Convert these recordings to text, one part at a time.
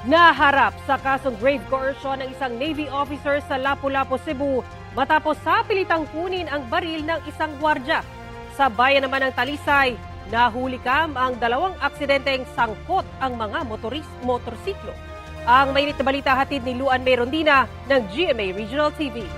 Naharap sa kasong grave coercion ng isang Navy officer sa Lapu-Lapu, Cebu matapos sa pilitang kunin ang baril ng isang gwardya. Sa bayan naman ng Talisay, nahulikam ang dalawang aksidenteng sangkot ang mga motorsiklo. Ang mainit na balita hatid ni Luan May Rondina ng GMA Regional TV.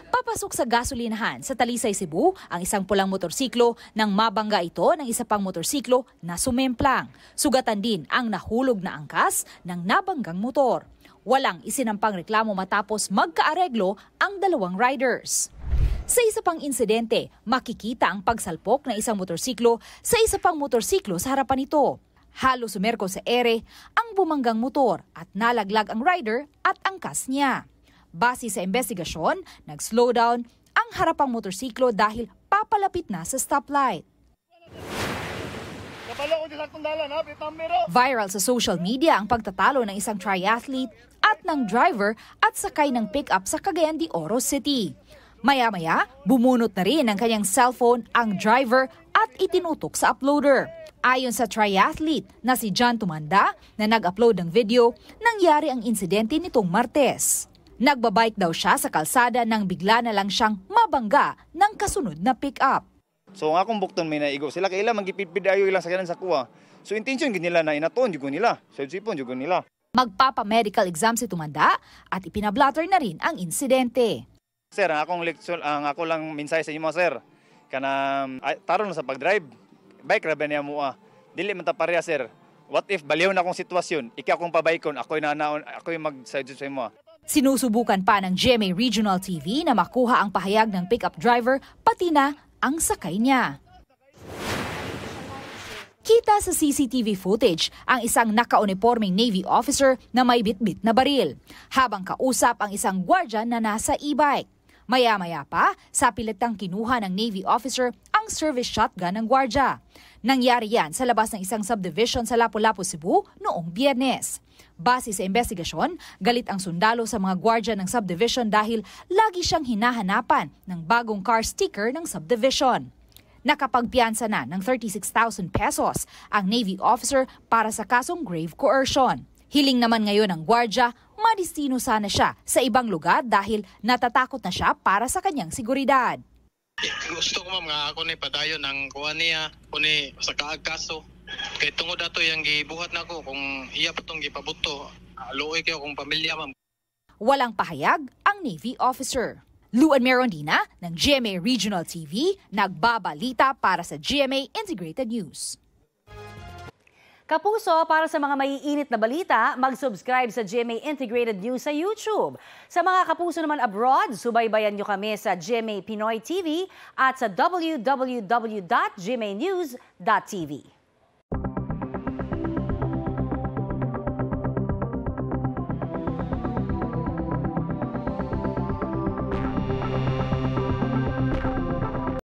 Papasok sa gasolinahan sa Talisay, Cebu ang isang pulang motorsiklo nang mabangga ito ng isa pang motorsiklo na sumemplang. Sugatan din ang nahulog na angkas ng nabanggang motor. Walang isinampang reklamo matapos magkaareglo ang dalawang riders. Sa isa pang insidente, makikita ang pagsalpok ng isang motorsiklo sa isa pang motorsiklo sa harapan nito. Halos sumerko sa ere ang bumanggang motor at nalaglag ang rider at angkas niya. Base sa investigasyon, nag-slow down ang harapang motorsiklo dahil papalapit na sa stoplight. Viral sa social media ang pagtatalo ng isang triathlete at ng driver at sakay ng pick-up sa Cagayan de Oro City. Maya-maya, bumunot na rin ng kanyang cellphone ang driver at itinutok sa uploader. Ayon sa triathlete na si John Tumanda na nag-upload ng video, nangyari ang insidente nitong Martes. Nagbabike daw siya sa kalsada nang bigla na lang siyang mabangga ng kasunod na pick-up. So ang akong bukton may naigo sila kay ila magipidpidayo ilang sa kanan sa kuha. So intention gid nila na inaton jud nila. Sipon jud nila. Magpapa-medical exam si Tumanda at ipinablatter na rin ang insidente. Sir, ang akong leksyon, ang ako lang mensahe sa imo sir. Kana taron sa pag-drive. Bike ra ba niya mo dili man ta pareha sir. What if baliw na akong sitwasyon, ikaw akong pabaykon, ako'y nanaon, ako'y mag-suggest sa imo. Sinusubukan pa ng GMA Regional TV na makuha ang pahayag ng pickup driver pati na ang sakay niya. Kita sa CCTV footage ang isang naka-uniforming Navy officer na may bitbit na baril, habang kausap ang isang gwardya na nasa e-bike. Maya-maya pa, sa pilatang kinuha ng Navy officer ang service shotgun ng gwardya. Nangyari yan sa labas ng isang subdivision sa Lapu-Lapu, Cebu noong Biyernes. Base sa investigasyon, galit ang sundalo sa mga gwardya ng subdivision dahil lagi siyang hinahanapan ng bagong car sticker ng subdivision. Nakapagpiyansa na ng 36,000 pesos ang Navy officer para sa kasong grave coercion. Hiling naman ngayon ng gwardya, madistino sana siya sa ibang lugar dahil natatakot na siya para sa kanyang seguridad. Gusto ko nga ako ni padayon ng kuha niya, kuni sa kaagkaso. Kay tungod ato yang gibuhat nako kung iya pa tong gipabuto, luoy kayo kung pamilya ma'am. Walang pahayag ang Navy officer. Luan May Rondina ng GMA Regional TV, nagbabalita para sa GMA Integrated News. Kapuso, para sa mga maiinit na balita, mag-subscribe sa GMA Integrated News sa YouTube. Sa mga kapuso naman abroad, subaybayan nyo kami sa GMA Pinoy TV at sa www.gmanews.tv.